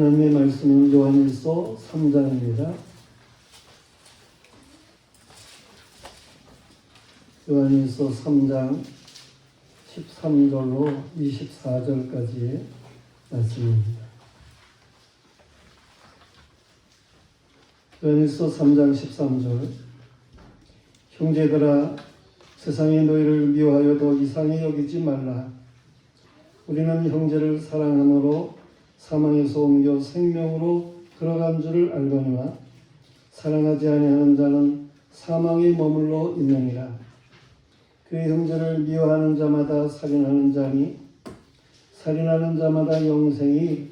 하나님의 말씀은 요한일서 3장입니다. 요한일서 3장 13절로 24절까지의 말씀입니다. 요한일서 3장 13절 형제들아 세상이 너희를 미워하여도 이상히 여기지 말라. 우리는 형제를 사랑함으로 사망에서 옮겨 생명으로 들어간 줄을 알거니와 사랑하지 아니하는 자는 사망에 머물러 있느니라. 그 형제를 미워하는 자마다 살인하는 자니 살인하는 자마다 영생이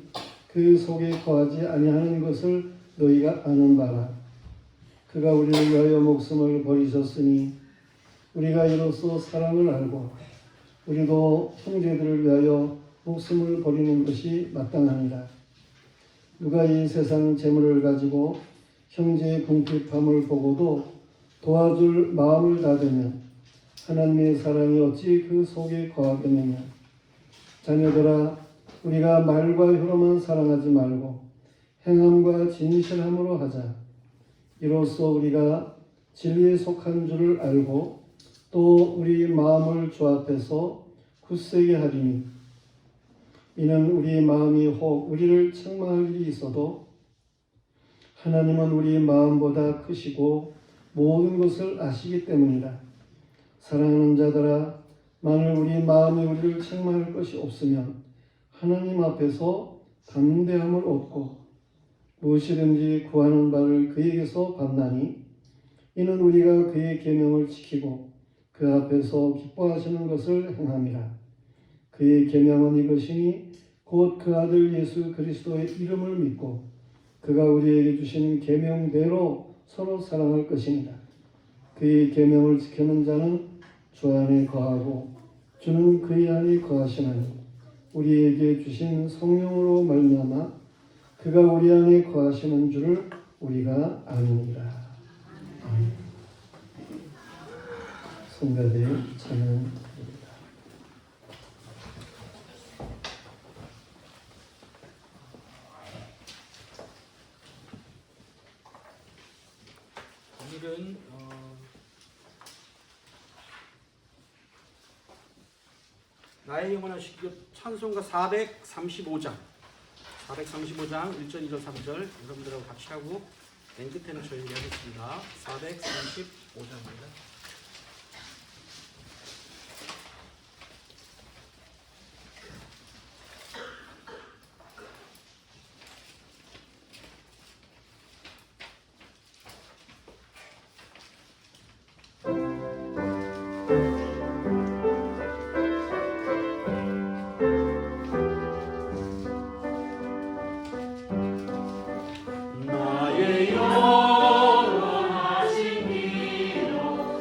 그 속에 거하지 아니하는 것을 너희가 아는 바라. 그가 우리를 위하여 목숨을 버리셨으니 우리가 이로써 사랑을 알고 우리도 형제들을 위하여 목숨을 버리는 것이 마땅하니라. 누가 이 세상 재물을 가지고 형제의 궁핍함을 보고도 도와줄 마음을 닫으면 하나님의 사랑이 어찌 그 속에 거하겠느냐. 자녀들아 우리가 말과 혀로만 사랑하지 말고 행함과 진실함으로 하자. 이로써 우리가 진리에 속한 줄을 알고 또 우리 마음을 주 앞에서 굳세게 하리니 이는 우리 마음이 혹 우리를 책망할 일이 있어도 하나님은 우리 마음보다 크시고 모든 것을 아시기 때문이라. 사랑하는 자들아 만일 우리 마음이 우리를 책망할 것이 없으면 하나님 앞에서 담대함을 얻고 무엇이든지 구하는 바를 그에게서 받나니 이는 우리가 그의 계명을 지키고 그 앞에서 기뻐하시는 것을 행함이라. 그의 계명은 이것이니 곧 그 아들 예수 그리스도의 이름을 믿고 그가 우리에게 주신 계명대로 서로 사랑할 것입니다. 그의 계명을 지키는 자는 주 안에 거하고 주는 그의 안에 거하시나니 우리에게 주신 성령으로 말미암아 그가 우리 안에 거하시는 줄을 우리가 아느니라. 성가대 찬양입니다. 오늘은 나의 영원한 시기업 찬송가 435장 1절 2절 3절 여러분들하고 같이 하고 맨 끝에는 저희들이 하겠습니다. 435장입니다. 나의 영원하신 기도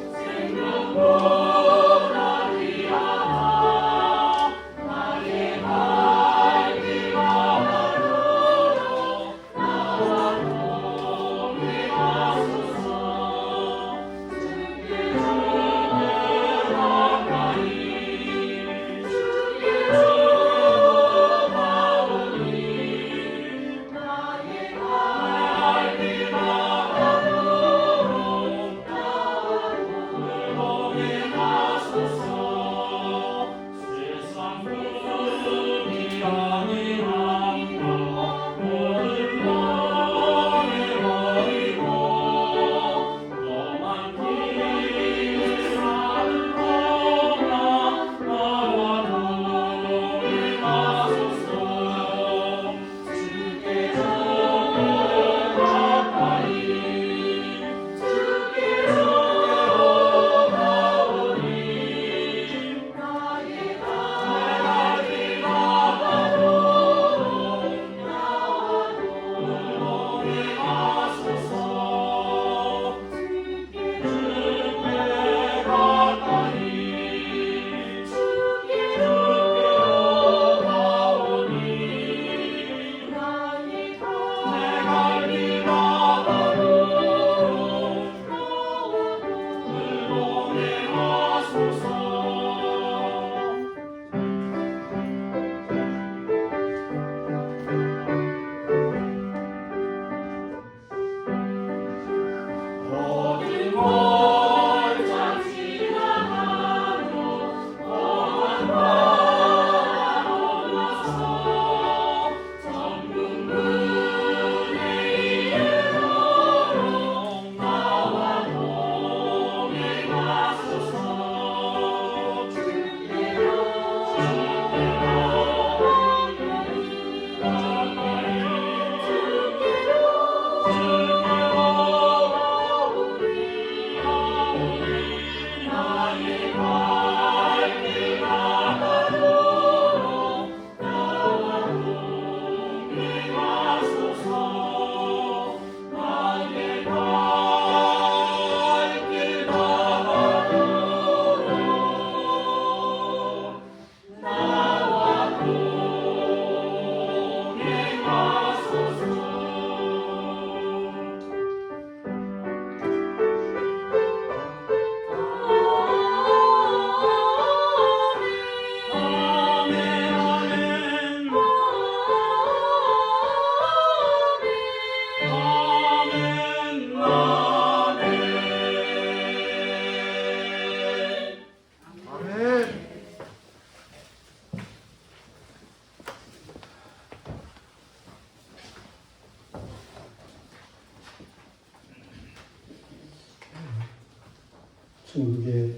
중국에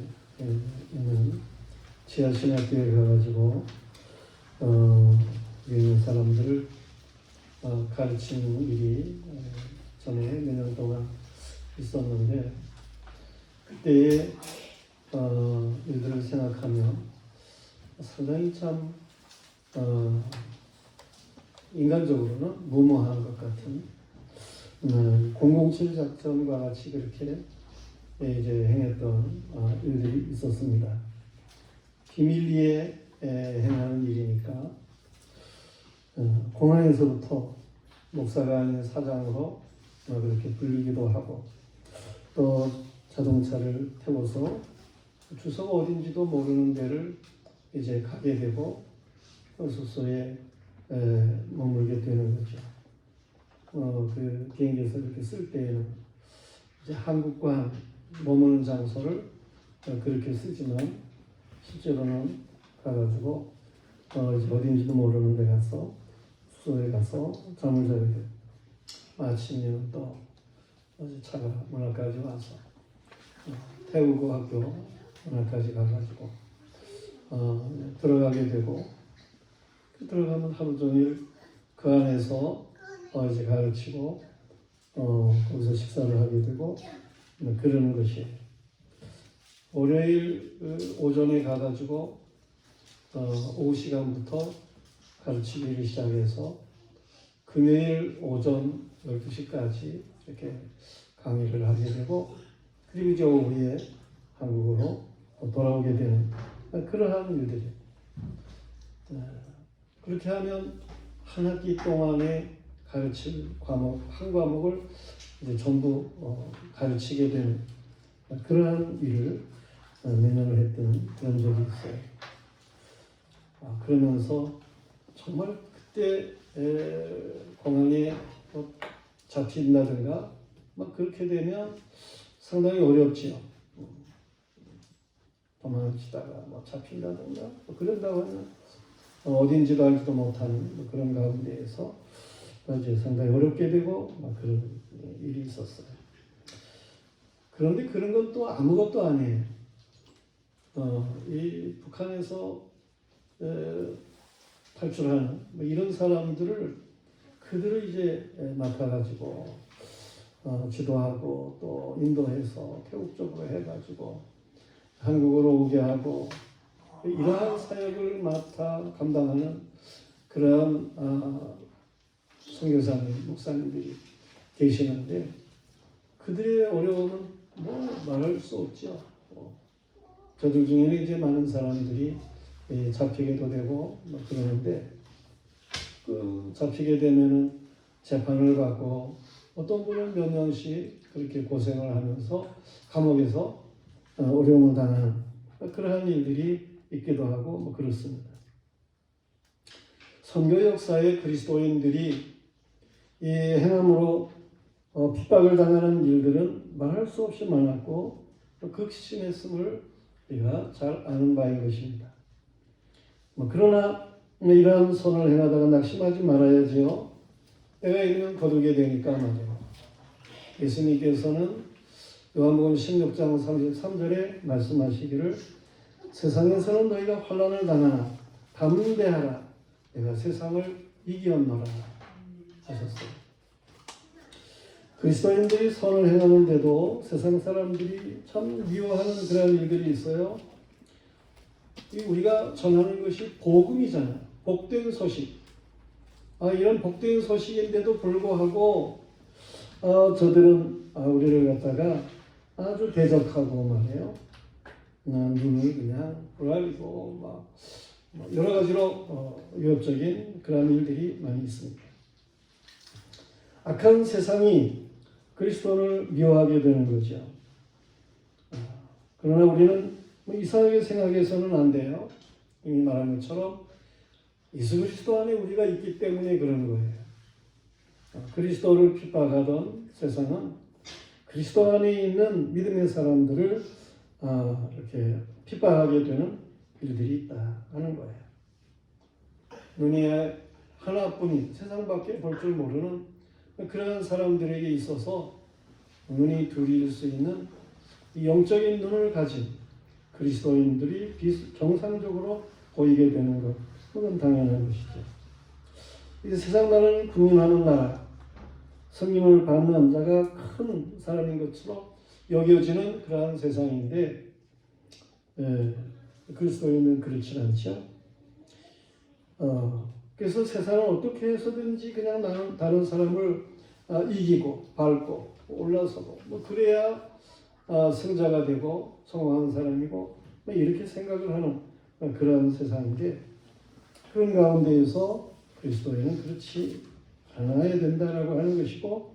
있는 지하신학교에 가가지고 있는 사람들을 가르치는 일이 전에 몇 년 동안 있었는데 그때의 일들을 생각하면 상당히 참 인간적으로는 무모한 것 같은 007 작전과 같이 그렇게 이제 행했던 일들이 있었습니다. 비밀리에 행하는 일이니까 공항에서부터 목사가 아닌 사장으로 그렇게 불리기도 하고 또 자동차를 태워서 주소가 어딘지도 모르는 데를 이제 가게 되고 숙소에 머물게 되는 거죠. 그 비행기에서 이렇게 쓸 때에는 이제 한국과 머무는 장소를 그렇게 쓰지만 실제로는 가가지고 이제 어딘지도 모르는 데 가서 숙소에 가서 잠을 자게 되고 아침에는 또 차가 문 앞까지 와서 태우고 학교 문 앞까지 가가지고 들어가게 되고 들어가면 하루 종일 그 안에서 이제 가르치고 거기서 식사를 하게 되고 그러는 것이에요. 월요일 오전에 가가지고 오후 시간부터 가르치기를 시작해서 금요일 오전 12시까지 이렇게 강의를 하게 되고 그리고 이제 오후에 한국으로 돌아오게 되는 그러한 일들이에요. 그렇게 하면 한 학기 동안에 가르칠 과목 한 과목을 이제 전부 가르치게 되는 그러한 일을 몇 년을 했던 그런 적이 있어요. 그러면서 정말 그때 공항에 잡힌다든가 막 그렇게 되면 상당히 어렵지요. 도망치다가 잡힌다든가 그런다고 하면 어딘지도 알지도 못하는 그런 가운데에서 이제 상당히 어렵게 되고 그런 일이 있었어요. 그런데 그런 건 또 아무것도 아니에요. 이 북한에서 탈출하는 이런 사람들을 그들을 이제 맡아가지고 지도하고 또 인도해서 태국 쪽으로 해가지고 한국으로 오게 하고 이러한 사역을 맡아 감당하는 그러한 선교사님, 목사님들이 계시는데 그들의 어려움은 말할 수 없죠. 저들 중에는 이제 많은 사람들이 잡히게도 되고 그러는데 그 잡히게 되면은 재판을 받고 어떤 분은 몇 년씩 그렇게 고생을 하면서 감옥에서 어려움을 당하는 그러한 일들이 있기도 하고 그렇습니다. 선교 역사의 그리스도인들이 이 행함으로 핍박을 당하는 일들은 말할 수 없이 많았고 또 극심했음을 우리가 잘 아는 바인 것입니다. 그러나 이러한 선을 행하다가 낙심하지 말아야지요. 때가 이르면 거두게 되니까 말이에요. 예수님께서는 요한복음 16장 33절에 말씀하시기를 세상에서는 너희가 환난을 당하나 담대하라 내가 세상을 이기었노라 하셨어요. 그리스도인들이 선을 행하는데도 세상 사람들이 참 미워하는 그런 일들이 있어요. 우리가 전하는 것이 복음이잖아요. 복된 소식. 이런 복된 소식인데도 불구하고 저들은 우리를 갖다가 아주 대적하고 말이에요. 눈을 그냥 부라리고 여러 가지로 위협적인 그런 일들이 많이 있습니다. 악한 세상이 그리스도를 미워하게 되는 거죠. 그러나 우리는 이상하게 생각해서는 안 돼요. 이미 말한 것처럼 예수 그리스도 안에 우리가 있기 때문에 그런 거예요. 그리스도를 핍박하던 세상은 그리스도 안에 있는 믿음의 사람들을 이렇게 핍박하게 되는 일들이 있다 하는 거예요. 눈이 하나뿐인 세상밖에 볼 줄 모르는 그런 사람들에게 있어서 눈이 둘일 수 있는 이 영적인 눈을 가진 그리스도인들이 정상적으로 보이게 되는 것, 그건 당연한 것이죠. 이 세상 나라는 군림하는 나라, 성김을 받는 자가 큰 사람인 것처럼 여겨지는 그러한 세상인데, 그리스도인은 그렇지 않죠. 그래서 세상은 어떻게 해서든지 그냥 나는 다른 사람을 이기고 밟고 올라서고 뭐 그래야 승자가 되고 성공하는 사람이고 뭐 이렇게 생각을 하는 그런 세상인데, 그런 가운데에서 그리스도인은 그렇지 않아야 된다라고 하는 것이고,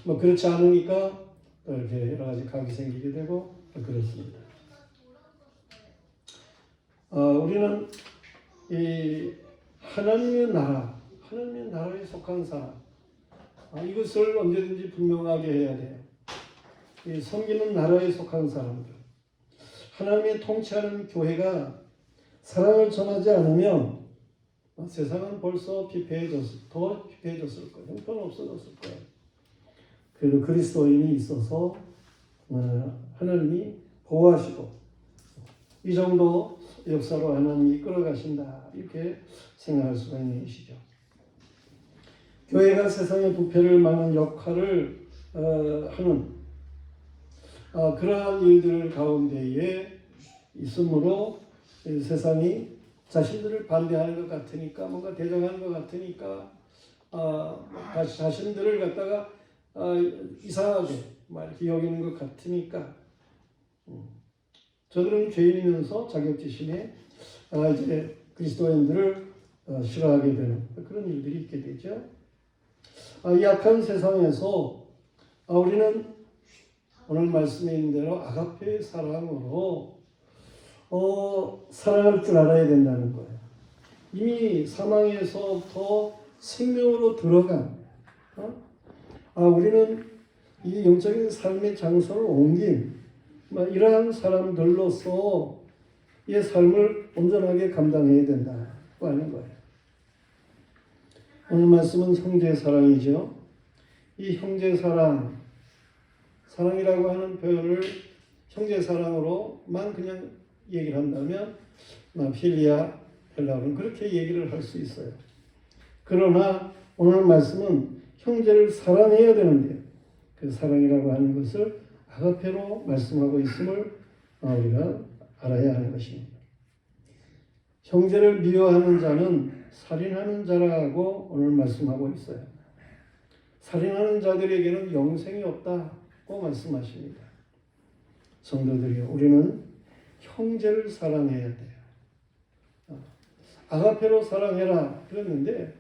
뭐 그렇지 않으니까 또 이렇게 여러 가지 각이 생기게 되고 그렇습니다. 우리는 이 하나님의 나라에 속한 사람, 이것을 언제든지 분명하게 해야 돼요. 이 섬기는 나라에 속한 사람들, 하나님의 통치하는 교회가 사랑을 전하지 않으면 세상은 벌써 더 피폐해졌을 거예요. 형편없어졌을 거예요. 그래도 그리스도인이 있어서 하나님이 보호하시고 이 정도 역사로 하나님이 이끌어가신다, 이렇게 생각할 수가 있는 것이죠. 교회가 세상의 부패를 막는 역할을 하는 그러한 일들 가운데에 있으므로 세상이 자신들을 반대하는 것 같으니까, 뭔가 대적하는 것 같으니까 자신들을 갖다가 이상하게 이렇게 여기는 것 같으니까 저들은 죄인이면서 자격지심에 이제 그리스도인들을 싫어하게 되는 그런 일들이 있게 되죠. 이 약한 세상에서 우리는 오늘 말씀에 있는 대로 아가페의 사랑으로 사랑할 줄 알아야 된다는 거예요. 이미 사망에서부터 생명으로 들어간 우리는 이 영적인 삶의 장소를 옮긴 이러한 사람들로서 이 삶을 온전하게 감당해야 된다고 하는 거예요. 오늘 말씀은 형제 사랑이죠. 이 형제 사랑이라고 하는 표현을 형제 사랑으로만 그냥 얘기를 한다면 필리아 헬라어는 그렇게 얘기를 할 수 있어요. 그러나 오늘 말씀은 형제를 사랑해야 되는데, 그 사랑이라고 하는 것을 아가페로 말씀하고 있음을 우리가 알아야 하는 것입니다. 형제를 미워하는 자는 살인하는 자라고 오늘 말씀하고 있어요. 살인하는 자들에게는 영생이 없다고 말씀하십니다. 성도들이요, 우리는 형제를 사랑해야 돼요. 아가페로 사랑해라 그랬는데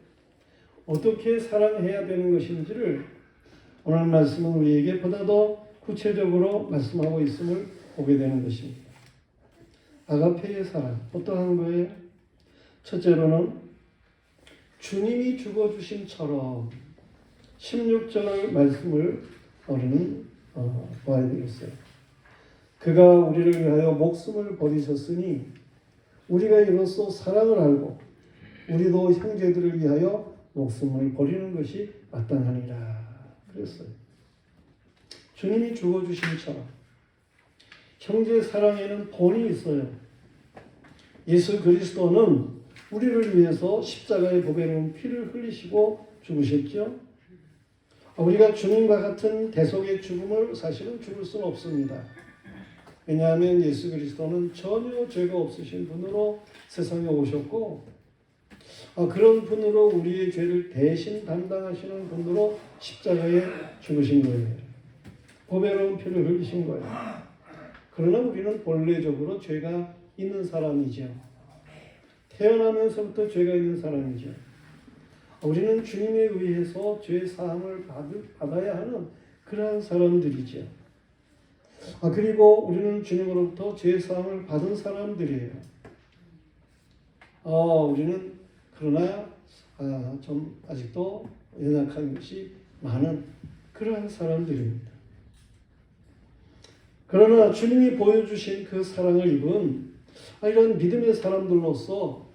어떻게 사랑해야 되는 것인지를 오늘 말씀은 우리에게 보다 더 구체적으로 말씀하고 있음을 보게 되는 것입니다. 아가페의 사랑, 어떠한 거예요? 첫째로는 주님이 죽어주심처럼 16절 말씀을 우리는 봐야 되겠어요. 그가 우리를 위하여 목숨을 버리셨으니 우리가 이로써 사랑을 알고 우리도 형제들을 위하여 목숨을 버리는 것이 마땅하니라 그랬어요. 주님이 죽어주심처럼 형제 사랑에는 본이 있어요. 예수 그리스도는 우리를 위해서 십자가에 보배로운 피를 흘리시고 죽으셨죠. 우리가 주님과 같은 대속의 죽음을 사실은 죽을 수는 없습니다. 왜냐하면 예수 그리스도는 전혀 죄가 없으신 분으로 세상에 오셨고 그런 분으로 우리의 죄를 대신 담당하시는 분으로 십자가에 죽으신 거예요. 보배로운 피를 흘리신 거예요. 그러나 우리는 본래적으로 죄가 있는 사람이죠. 태어나면서부터 죄가 있는 사람이죠. 우리는 주님에 의해서 죄 사함을 받아야 하는 그러한 사람들이죠. 그리고 우리는 주님으로부터 죄 사함을 받은 사람들이에요. 우리는 그러나 좀 아직도 연약한 것이 많은 그러한 사람들입니다. 그러나 주님이 보여주신 그 사랑을 입은 이런 믿음의 사람들로서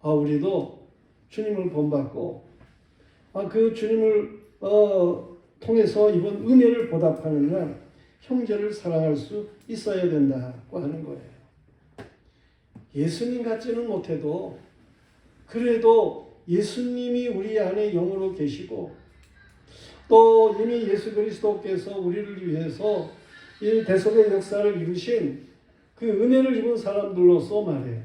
우리도 주님을 본받고 그 주님을 통해서 입은 은혜를 보답하는 날, 형제를 사랑할 수 있어야 된다고 하는 거예요. 예수님 같지는 못해도 그래도 예수님이 우리 안에 영으로 계시고 또 이미 예수 그리스도께서 우리를 위해서 이 대속의 역사를 이루신 그 은혜를 입은 사람들로서 말해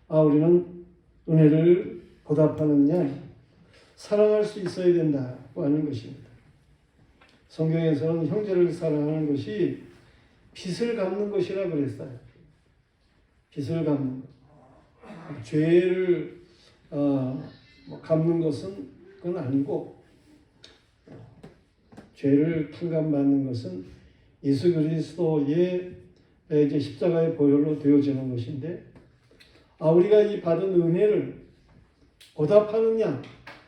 우리는 은혜를 보답하는 양 사랑할 수 있어야 된다고 하는 것입니다. 성경에서는 형제를 사랑하는 것이 빚을 갚는 것이라 그랬어요. 빚을 갚는 것. 죄를 갚는 것은 그건 아니고 죄를 탕감받는 것은 예수 그리스도의 이제 십자가의 보혈로 되어지는 것인데 우리가 이 받은 은혜를 보답하는 양,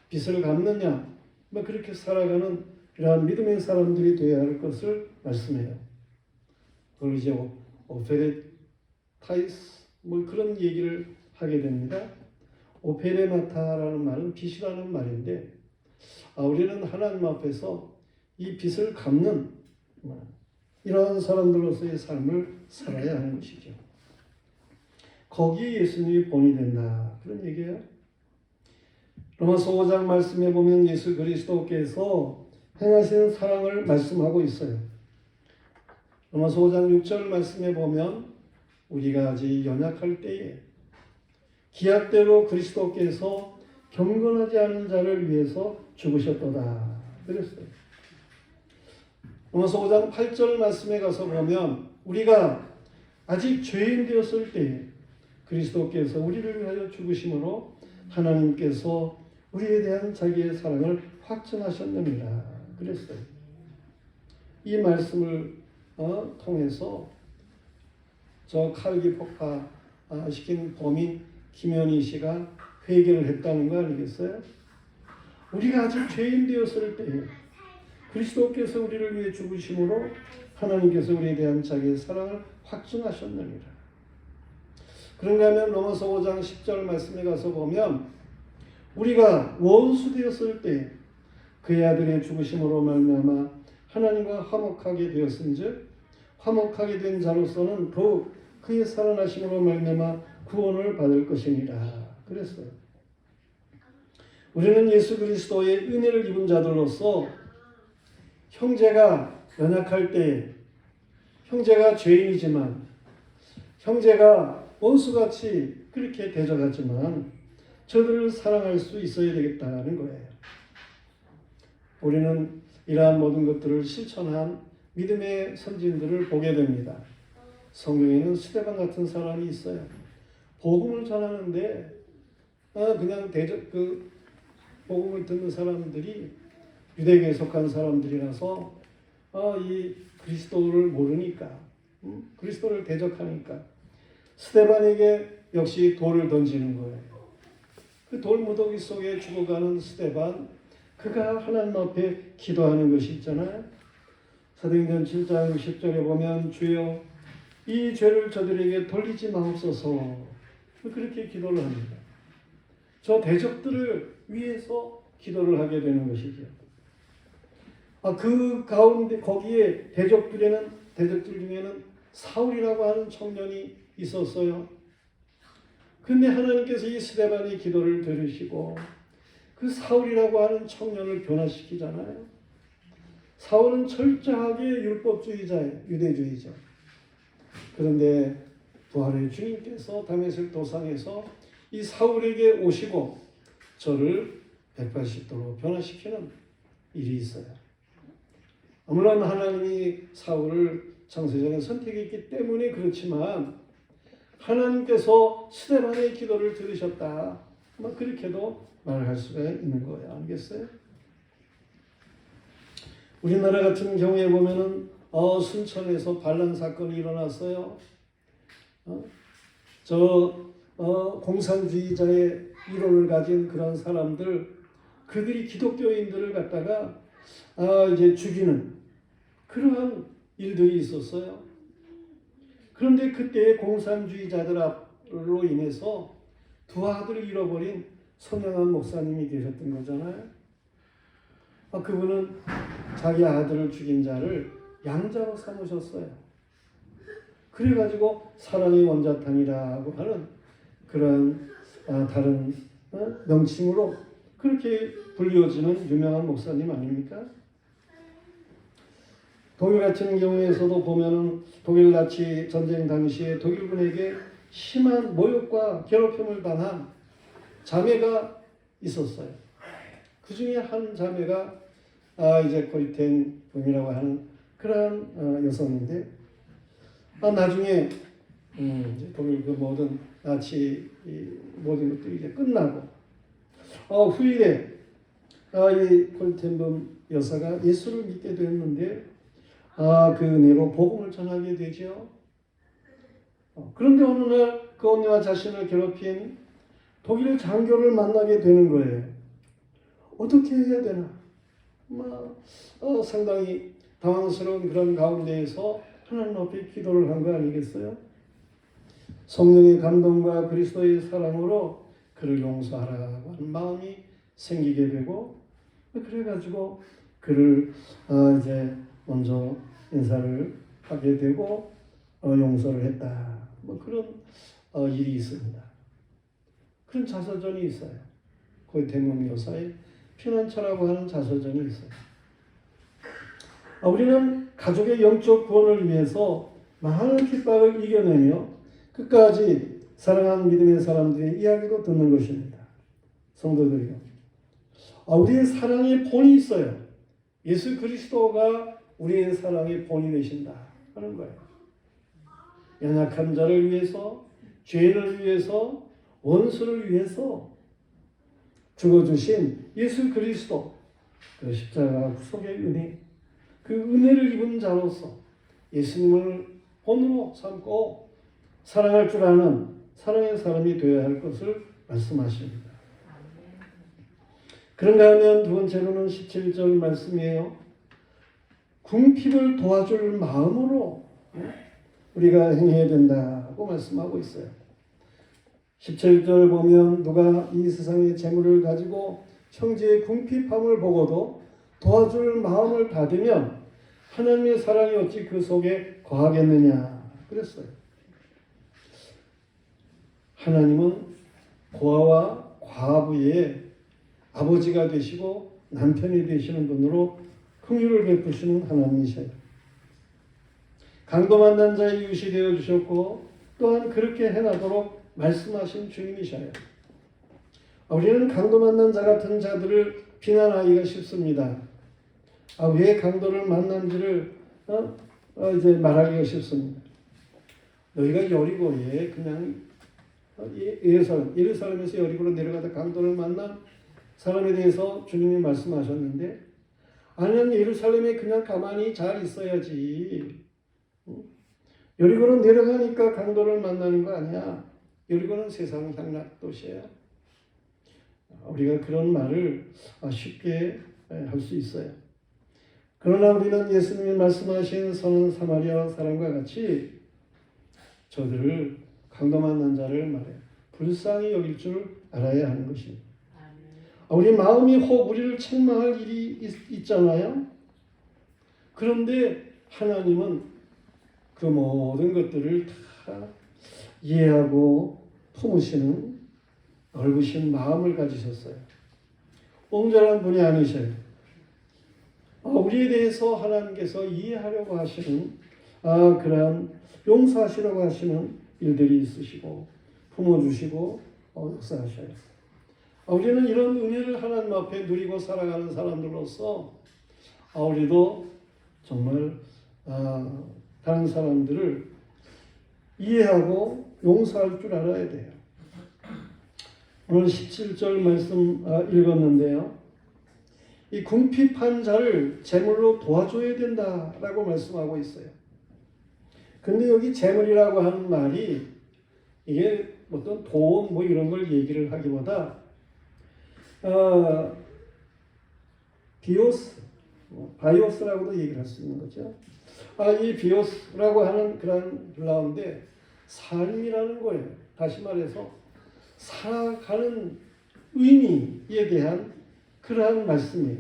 빚을 갚는 양, 그렇게 살아가는 이러한 믿음의 사람들이 되어야 할 것을 말씀해요. 그걸 이제 오페레타이스 그런 얘기를 하게 됩니다. 오페레마타라는 말은 빚이라는 말인데 우리는 하나님 앞에서 이 빚을 갚는 이러한 사람들로서의 삶을 살아야 하는 것이죠. 거기에 예수님이 본이 된다. 그런 얘기예요. 로마서 5장 말씀에 보면 예수 그리스도께서 행하시는 사랑을 말씀하고 있어요. 로마서 5장 6절 말씀에 보면 우리가 아직 연약할 때에 기약대로 그리스도께서 경건하지 않은 자를 위해서 죽으셨도다. 그랬어요. 로마서 5장 8절 말씀에 가서 보면 우리가 아직 죄인 되었을 때에 그리스도께서 우리를 위하여 죽으심으로 하나님께서 우리에 대한 자기의 사랑을 확증하셨느니라. 그랬어요. 이 말씀을 통해서 저 칼기 폭파시킨 범인 김현희 씨가 회개를 했다는 거 아니겠어요? 우리가 아직 죄인 되었을 때에 그리스도께서 우리를 위해 죽으심으로 하나님께서 우리에 대한 자기의 사랑을 확증하셨느니라. 그런가 하면 로마서 5장 10절 말씀에 가서 보면 우리가 원수 되었을 때 그의 아들의 죽으심으로 말미암아 하나님과 화목하게 되었은즉 화목하게 된 자로서는 더욱 그의 살아나심으로 말미암아 구원을 받을 것이니라. 그랬어요. 우리는 예수 그리스도의 은혜를 입은 자들로서 형제가 연약할 때 형제가 죄인이지만 형제가 원수같이 그렇게 대적하지만 저들을 사랑할 수 있어야 되겠다는 거예요. 우리는 이러한 모든 것들을 실천한 믿음의 선진들을 보게 됩니다. 성경에는 스데반 같은 사람이 있어요. 복음을 전하는데 그냥 복음을 듣는 사람들이 유대교에 속한 사람들이라서 이 그리스도를 모르니까 그리스도를 대적하니까 스데반에게 역시 돌을 던지는 거예요. 그 돌무더기 속에 죽어가는 스데반, 그가 하나님 앞에 기도하는 것이 있잖아요. 사도행전 7장 10절에 보면 주여 이 죄를 저들에게 돌리지 마옵소서, 그렇게 기도를 합니다. 저 대적들을 위해서 기도를 하게 되는 것이죠. 그 가운데 거기에 대적들 중에는 사울이라고 하는 청년이 있었어요. 근데 하나님께서 이 스데반의 기도를 들으시고 그 사울이라고 하는 청년을 변화시키잖아요. 사울은 철저하게 율법주의자예요. 유대주의자. 그런데 부활의 주님께서 다메섹 도상에서 이 사울에게 오시고 저를 180도로 변화시키는 일이 있어요. 물론 하나님이 사울을 창세전에 선택했기 때문에 그렇지만 하나님께서 스데반의 기도를 들으셨다. 그렇게도 말할 수가 있는 거예요. 알겠어요? 우리나라 같은 경우에 보면은 순천에서 반란 사건이 일어났어요. 공산주의자의 이론을 가진 그런 사람들, 그들이 기독교인들을 갖다가 이제 죽이는 그러한 일들이 있었어요. 그런데 그때 공산주의자들로 인해서 두 아들을 잃어버린 선영한 목사님이 계셨던 거잖아요. 그분은 자기 아들을 죽인 자를 양자로 삼으셨어요. 그래가지고 사랑의 원자탄이라고 하는 그런 다른 명칭으로 그렇게 불리워지는 유명한 목사님 아닙니까? 독일 같은 경우에서도 보면은 독일 나치 전쟁 당시에 독일군에게 심한 모욕과 괴롭힘을 당한 자매가 있었어요. 그 중에 한 자매가 이제 코이텐 분이라고 하는 그러한 여성인데 나중에 이제 독일 그 모든 나치 모든 것들이 이제 끝나고 후일에 이 코이텐 여사가 예수를 믿게 되었는데 그 은혜로 복음을 전하게 되죠. 그런데 어느 날 그 언니와 자신을 괴롭힌 독일 장교를 만나게 되는 거예요. 어떻게 해야 되나? 상당히 당황스러운 그런 가운데에서 하나님 앞에 기도를 한 거 아니겠어요? 성령의 감동과 그리스도의 사랑으로 그를 용서하라고 하는 마음이 생기게 되고 그래가지고 그를 이제 먼저 인사를 하게 되고 용서를 했다. 그런 일이 있습니다. 그런 자서전이 있어요. 코이텐 여사의 피난처라고 하는 자서전이 있어요. 우리는 가족의 영적 구원을 위해서 많은 핍박을 이겨내며 끝까지 사랑하는 믿음의 사람들의 이야기도 듣는 것입니다. 성도들이요. 우리의 사랑의 본이 있어요. 예수 그리스도가 우리의 사랑의 본이 되신다 하는 거예요. 연약한 자를 위해서, 죄인을 위해서, 원수를 위해서 죽어주신 예수 그리스도, 그 십자가 구속의 은혜, 그 은혜를 입은 자로서 예수님을 본으로 삼고 사랑할 줄 아는 사랑의 사람이 되어야 할 것을 말씀하십니다. 그런가 하면 두 번째로는 17절 말씀이에요. 궁핍을 도와줄 마음으로 우리가 행해야 된다고 말씀하고 있어요. 17절 보면 누가 이 세상의 재물을 가지고 형제의 궁핍함을 보고도 도와줄 마음을 받으면 하나님의 사랑이 어찌 그 속에 거하겠느냐 그랬어요. 하나님은 고아와 과부의 아버지가 되시고 남편이 되시는 분으로 긍휼을 베푸시는 하나님이셔요. 강도 만난 자의 이웃이 되어 주셨고 또한 그렇게 해나도록 말씀하신 주님이셔요. 우리는 강도 만난 자 같은 자들을 비난하기가 쉽습니다. 왜 강도를 만난지를 이제 말하기가 쉽습니다. 너희가 여리고에 그냥 예루살렘에서 여리고로 내려가다 강도를 만난 사람에 대해서 주님이 말씀하셨는데 아니면 예루살렘에 그냥 가만히 잘 있어야지. 여리고로 내려가니까 강도를 만나는 거 아니야. 여리고는 세상 향락 도시예요. 우리가 그런 말을 쉽게 할 수 있어요. 그러나 우리는 예수님이 말씀하신 선한 사마리아 사람과 같이 저들을 강도 만난 자를 말해요. 불쌍히 여길 줄 알아야 하는 것입니다. 우리 마음이 혹 우리를 책망할 일이 있잖아요. 그런데 하나님은 그 모든 것들을 다 이해하고 품으시는 넓으신 마음을 가지셨어요. 옹졸한 분이 아니셔요. 우리에 대해서 하나님께서 이해하려고 하시는 그러한 용서하시려고 하시는 일들이 있으시고 품어주시고 역사하셔요. 우리는 이런 은혜를 하나님 앞에 누리고 살아가는 사람들로서 우리도 정말 다른 사람들을 이해하고 용서할 줄 알아야 돼요. 오늘 17절 말씀 읽었는데요. 이 궁핍한 자를 재물로 도와줘야 된다라고 말씀하고 있어요. 근데 여기 재물이라고 하는 말이 이게 어떤 돈 이런 걸 얘기를 하기보다 비오스, 바이오스라고도 얘기를 할 수 있는 거죠. 이 비오스라고 하는 그런 가운데 삶이라는 거예요. 다시 말해서 살아가는 의미에 대한 그러한 말씀이에요.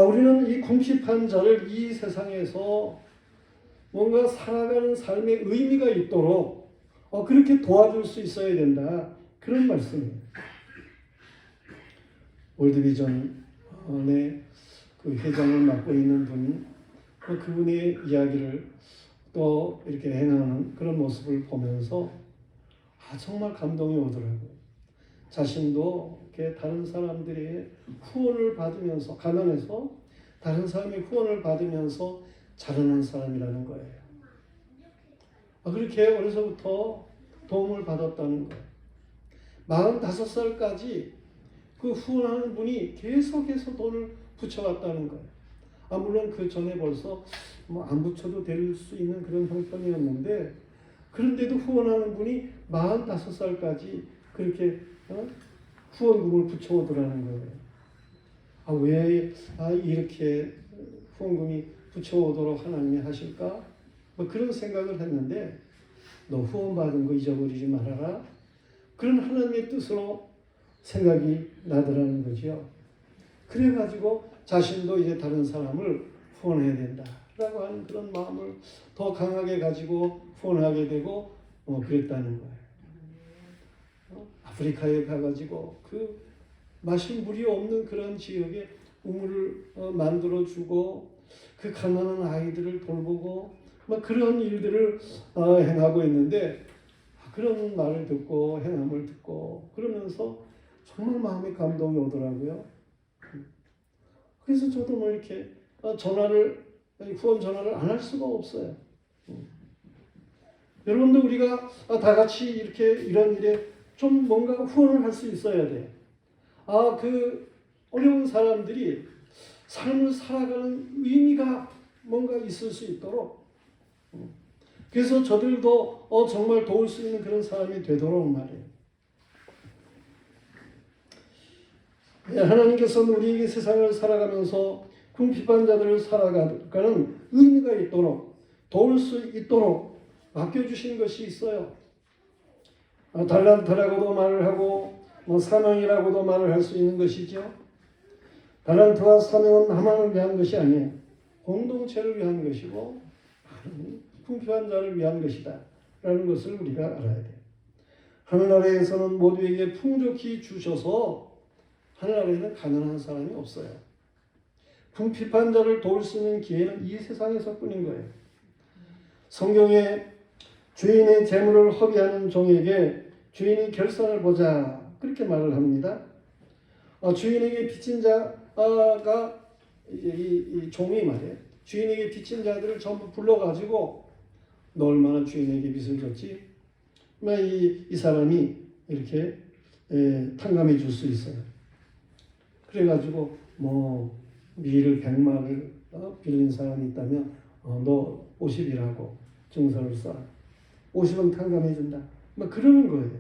우리는 이 궁핍한 자를 이 세상에서 뭔가 살아가는 삶의 의미가 있도록 그렇게 도와줄 수 있어야 된다. 그런 말씀이에요. 월드비전의 그 회장을 맡고 있는 분, 그분의 이야기를 또 이렇게 행하는 그런 모습을 보면서 정말 감동이 오더라고요. 자신도 이렇게 다른 사람들의 후원을 받으면서, 가난해서 다른 사람의 후원을 받으면서 자라는 사람이라는 거예요. 그렇게 어려서부터 도움을 받았다는 거예요. 45살까지 그 후원하는 분이 계속해서 돈을 붙여왔다는 거예요. 물론 그 전에 벌써 안 붙여도 될 수 있는 그런 형편이었는데, 그런데도 후원하는 분이 45살까지 그렇게 후원금을 붙여오더라는 거예요. 왜 이렇게 후원금이 붙여오도록 하나님이 하실까? 그런 생각을 했는데, 너 후원받은 거 잊어버리지 말아라. 그런 하나님의 뜻으로 생각이 나더라는 거죠. 그래가지고 자신도 이제 다른 사람을 후원해야 된다라고 하는 그런 마음을 더 강하게 가지고 후원하게 되고 그랬다는 거예요. 아프리카에 가가지고 그 마실 물이 없는 그런 지역에 우물을 만들어주고 그 가난한 아이들을 돌보고 그런 일들을 행하고 있는데, 그런 말을 듣고 행함을 듣고 그러면서 정말 마음에 감동이 오더라고요. 그래서 저도 이렇게 후원 전화를 안 할 수가 없어요. 여러분도 우리가 다 같이 이렇게 이런 일에 좀 뭔가 후원을 할 수 있어야 돼요. 그 어려운 사람들이 삶을 살아가는 의미가 뭔가 있을 수 있도록, 그래서 저들도 정말 도울 수 있는 그런 사람이 되도록 말이에요. 하나님께서는 우리에게 세상을 살아가면서 궁핍한 자들을 살아가는 의미가 있도록, 도울 수 있도록 맡겨주신 것이 있어요. 달란트라고도 말을 하고 사명이라고도 말을 할 수 있는 것이죠. 달란트와 사명은 하나님을 위한 것이 아니에요. 공동체를 위한 것이고 궁핍한 자를 위한 것이다 라는 것을 우리가 알아야 돼요. 하늘나라에서는 모두에게 풍족히 주셔서 하늘나라에는 가난한 사람이 없어요. 궁핍한 자를 도울 수 있는 기회는 이 세상에서뿐인 거예요. 성경에 주인의 재물을 허비하는 종에게 주인이 결산을 보자 그렇게 말을 합니다. 주인에게 빚진 자가 이 종이 말이에요. 주인에게 빚진 자들을 전부 불러가지고 너 얼마나 주인에게 빚을 졌지? 이 사람이 이렇게 탕감해 줄 수 있어요. 그래가지고 미를 100마를 빌린 사람이 있다면 너 50이라고 증서를 써. 50은 탕감해 준다. 그러는 거예요.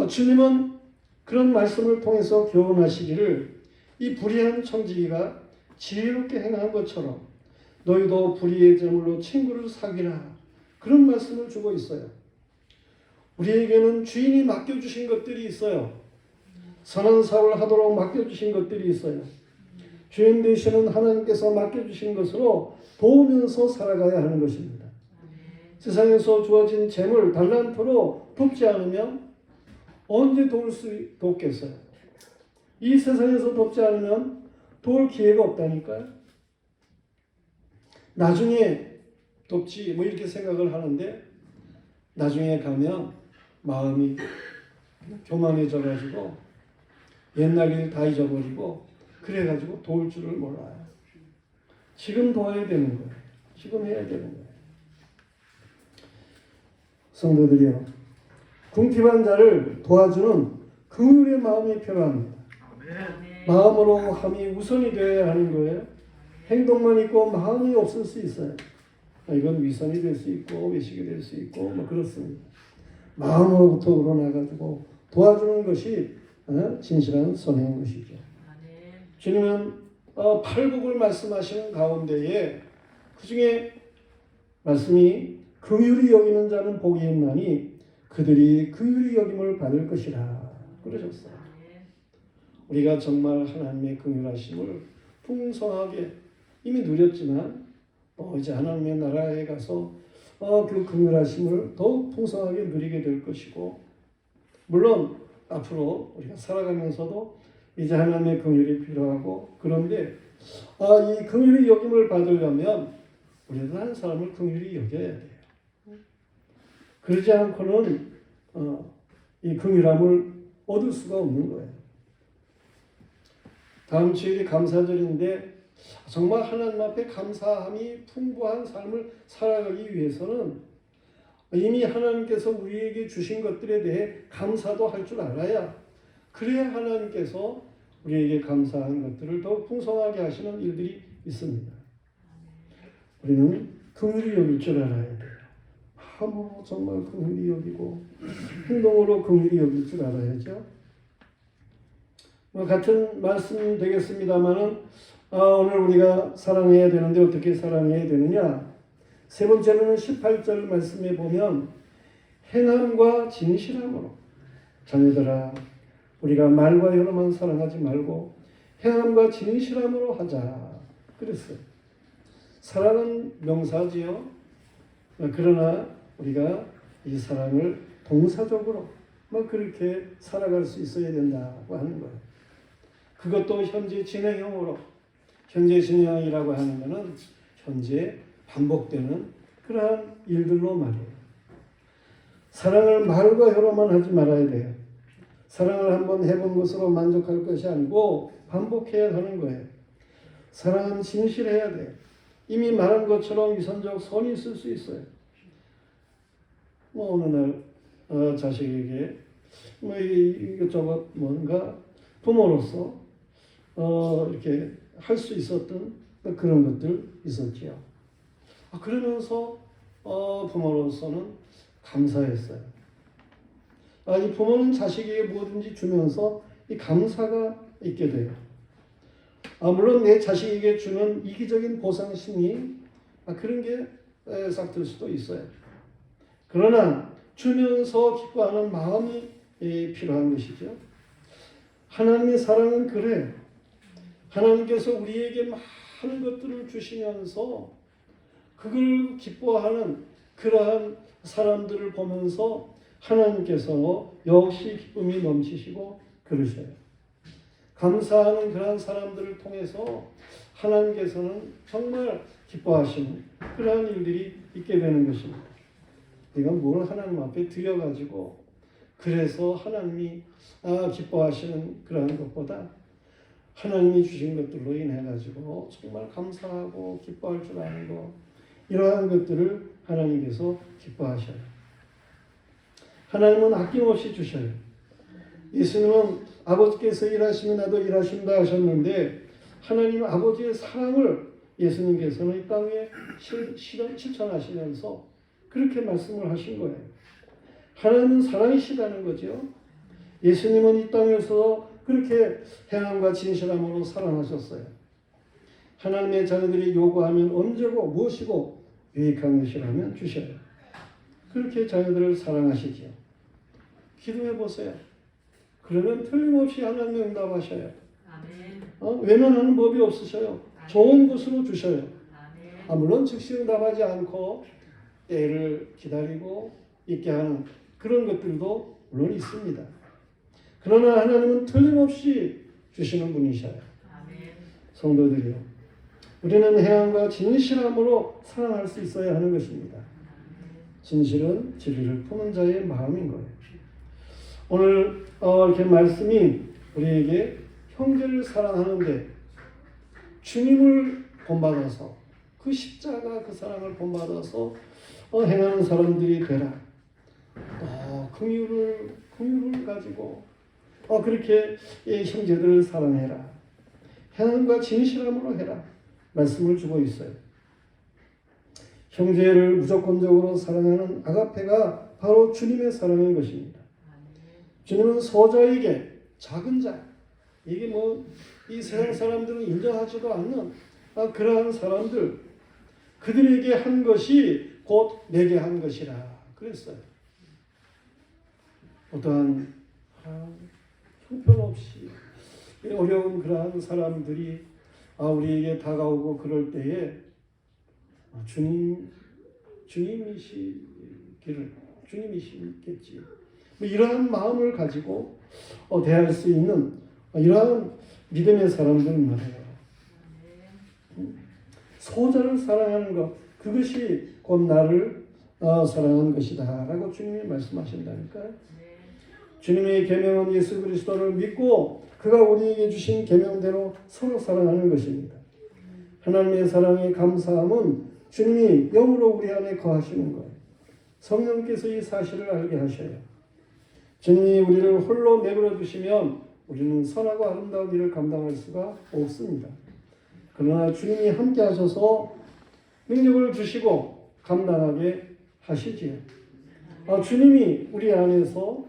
주님은 그런 말씀을 통해서 교훈하시기를 이 불의한 청지기가 지혜롭게 행한 것처럼 너희도 불의의 재물로 친구를 사귀라. 그런 말씀을 주고 있어요. 우리에게는 주인이 맡겨주신 것들이 있어요. 선한 사업을 하도록 맡겨주신 것들이 있어요. 주인 되시는 하나님께서 맡겨주신 것으로 도우면서 살아가야 하는 것입니다. 세상에서 주어진 재물, 달란트로 돕지 않으면 언제 돕겠어요? 이 세상에서 돕지 않으면 도울 기회가 없다니까요. 나중에 돕지 이렇게 생각을 하는데 나중에 가면 마음이 교만해져가지고 옛날 일 다 잊어버리고 그래가지고 도울 줄을 몰라요. 지금 도와야 되는 거예요. 지금 해야 되는 거예요. 성도들이요, 궁핍한 자를 도와주는 긍휼의 마음이 필요합니다. 마음으로 함이 우선이 되어야 하는 거예요. 행동만 있고 마음이 없을 수 있어요. 이건 위선이 될 수 있고 외식이 될 수 있고 그렇습니다. 마음으로부터 우러나가지고 도와주는 것이 진실한 선행인 것이죠. 주님은 팔복을 말씀하시는 가운데에 그 중에 말씀이 긍휼히 여기는 자는 복이 있나니 그들이 긍휼히 여김을 받을 것이라 그러셨어요. 우리가 정말 하나님의 긍휼하심을 풍성하게 이미 누렸지만 이제 하나님의 나라에 가서 그 긍휼하심을 더욱 풍성하게 누리게 될 것이고, 물론 앞으로 우리가 살아가면서도 이제 하나님의 긍휼이 필요하고, 그런데 이 긍휼의 여김을 받으려면 우리도 한 사람을 긍휼히 여겨야 돼요. 그러지 않고는 이 긍휼함을 얻을 수가 없는 거예요. 다음 주일이 감사절인데 정말 하나님 앞에 감사함이 풍부한 삶을 살아가기 위해서는 이미 하나님께서 우리에게 주신 것들에 대해 감사도 할 줄 알아야, 그래야 하나님께서 우리에게 감사한 것들을 더 풍성하게 하시는 일들이 있습니다. 우리는 긍휼히 여길 줄 알아야 돼요. 마음으로 정말 긍휼히 여기고 행동으로 긍휼히 여길 줄 알아야죠. 같은 말씀 되겠습니다만은 오늘 우리가 사랑해야 되는데 어떻게 사랑해야 되느냐? 세 번째로는 18절 말씀에 보면 행함과 진실함으로, 자녀들아 우리가 말과 혀로만 사랑하지 말고 행함과 진실함으로 하자 그랬어요. 사랑은 명사지요. 그러나 우리가 이 사랑을 동사적으로 그렇게 살아갈 수 있어야 된다고 하는 거예요. 그것도 현재 진행형으로, 현재 진행형이라고 하는 것은 현재 반복되는 그러한 일들로 말이에요. 사랑을 말과 혀로만 하지 말아야 돼요. 사랑을 한번 해본 것으로 만족할 것이 아니고 반복해야 하는 거예요. 사랑은 진실해야 돼요. 이미 말한 것처럼 위선적 선이 있을 수 있어요. 어느 날 자식에게 이것저것 뭔가 부모로서 이렇게 할 수 있었던 그런 것들 있었지요. 그러면서 부모로서는 감사했어요. 이 부모는 자식에게 뭐든지 주면서 이 감사가 있게 돼요. 물론 내 자식에게 주는 이기적인 보상심이 그런 게 싹들 수도 있어요. 그러나 주면서 기뻐하는 마음이 필요한 것이죠. 하나님의 사랑은 그래요. 하나님께서 우리에게 많은 것들을 주시면서 그걸 기뻐하는 그러한 사람들을 보면서 하나님께서 역시 기쁨이 넘치시고 그러셔요. 감사하는 그러한 사람들을 통해서 하나님께서는 정말 기뻐하시는 그러한 일들이 있게 되는 것입니다. 내가 뭘 하나님 앞에 드려가지고 그래서 하나님이 기뻐하시는 그러한 것보다 하나님이 주신 것들로 인해가지고 정말 감사하고 기뻐할 줄 아는 것, 이러한 것들을 하나님께서 기뻐하셔요. 하나님은 아낌없이 주셔요. 예수님은 아버지께서 일하시면 나도 일하신다 하셨는데 하나님 아버지의 사랑을 예수님께서는 이 땅에 실천하시면서 그렇게 말씀을 하신 거예요. 하나님은 사랑이시다는 거죠. 예수님은 이 땅에서 그렇게 행함과 진실함으로 사랑하셨어요. 하나님의 자녀들이 요구하면 언제고 무엇이고 유익한 것이라면 주셔요. 그렇게 자녀들을 사랑하시죠. 기도해 보세요. 그러면 틀림없이 하나님이 응답하셔요. 외면하는 법이 없으셔요. 좋은 것으로 주셔요. 물론 즉시 응답하지 않고 때를 기다리고 있게 하는 그런 것들도 물론 있습니다. 그러나 하나님은 틀림없이 주시는 분이셔요. 성도들이요, 우리는 행함과 진실함으로 사랑할 수 있어야 하는 것입니다. 진실은 진리를 품은 자의 마음인 거예요. 오늘 이렇게 말씀이 우리에게 형제를 사랑하는데 주님을 본받아서 그 십자가 그 사랑을 본받아서 행하는 사람들이 되라. 긍휼을 가지고 그렇게 형제들을 사랑해라. 행함과 진실함으로 해라. 말씀을 주고 있어요. 형제를 무조건적으로 사랑하는 아가페가 바로 주님의 사랑인 것입니다. 주님은 소자에게, 작은 자, 이게 이 세상 사람들은 인정하지도 않는 그러한 사람들, 그들에게 한 것이 곧 내게 한 것이라 그랬어요. 어떠한 형편없이 어려운 그러한 사람들이 우리에게 다가오고 그럴 때에 주님이시겠지. 이러한 마음을 가지고 대할 수 있는 이러한 믿음의 사람들 말이에요. 소자를 사랑하는 것, 그것이 곧 나를 사랑하는 것이다 라고 주님이 말씀하신다니까요. 주님의 계명은 예수 그리스도를 믿고 그가 우리에게 주신 계명대로 서로 사랑하는 것입니다. 하나님의 사랑에 감사함은 주님이 영으로 우리 안에 거하시는 거예요. 성령께서 이 사실을 알게 하셔요. 주님이 우리를 홀로 내버려 두시면 우리는 선하고 아름다운 일을 감당할 수가 없습니다. 그러나 주님이 함께 하셔서 능력을 주시고 감당하게 하시지요. 주님이 우리 안에서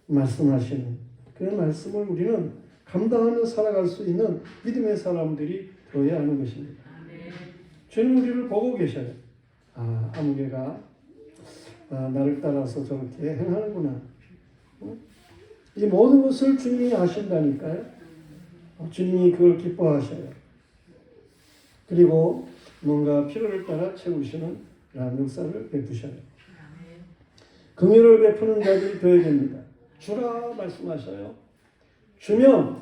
말씀하시는 그 말씀을 우리는 감당하며 살아갈 수 있는 믿음의 사람들이 되어야 하는 것입니다. 주님 우리를 보고 계셔요. 아무개가 나를 따라서 저렇게 행하는구나. 이 모든 것을 주님이 아신다니까요. 주님이 그걸 기뻐하셔요. 그리고 뭔가 필요를 따라 채우시는 그런 역사를 베푸셔요. 긍휼을 베푸는 자들이 되어야 됩니다. 주라 말씀하셔요. 주면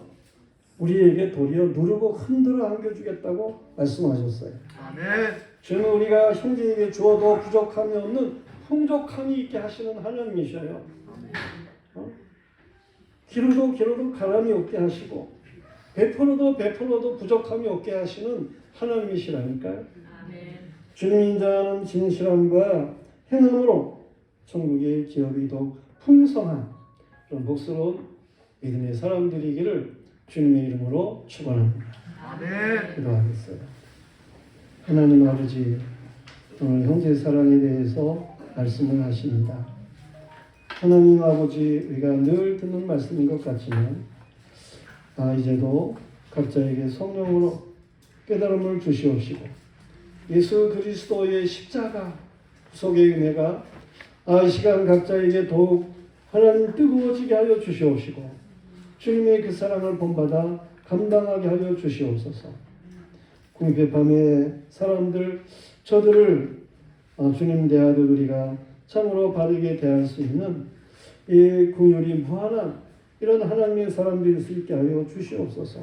우리에게 도리어 누르고 흔들어 안겨주겠다고 말씀하셨어요. 주는 우리가 형제에게 주어도 부족함이 없는 풍족함이 있게 하시는 하나님이셔요. 기르도 가람이 없게 하시고 베풀어도 부족함이 없게 하시는 하나님이시라니까요. 주님 인자하는 진실함과 행함으로 천국의 기업이 더욱 풍성한 그런 복스러운 믿음의 사람들이기를 주님의 이름으로 축원합니다. 기도하겠어요. 하나님 아버지, 오늘 형제 사랑에 대해서 말씀을 하십니다. 하나님 아버지, 우리가 늘 듣는 말씀인 것 같지만 이제도 각자에게 성령으로 깨달음을 주시옵시고 예수 그리스도의 십자가 구속의 은혜가 이 시간 각자에게 더욱 하나님 뜨거워지게 하여 주시옵시고 주님의 그 사랑을 본받아 감당하게 하여 주시옵소서. 궁핍함의 사람들 저들을 주님 대하듯 우리가 참으로 바르게 대할 수 있는 이 긍휼이 무한한 이런 하나님의 사람들일 수 있게 하여 주시옵소서.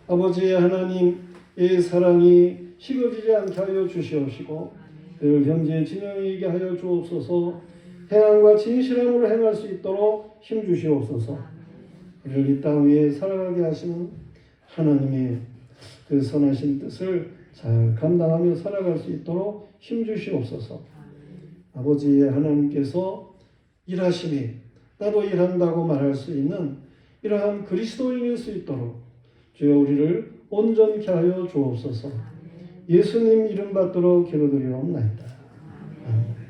아버지 하나님, 이 사랑이 식어지지 않게 하여 주시옵시고 늘 형제 진영이게 하여 주옵소서. 행함과 진실함으로 행할 수 있도록 힘 주시옵소서. 우리를 이 땅 위에 살아가게 하시는 하나님의 그 선하신 뜻을 잘 감당하며 살아갈 수 있도록 힘 주시옵소서. 아버지 하나님께서 일하심이 나도 일한다고 말할 수 있는 이러한 그리스도인일 수 있도록 주여 우리를 온전케 하여 주옵소서. 예수님 이름 받도록 기도드리옵나이다. 아멘.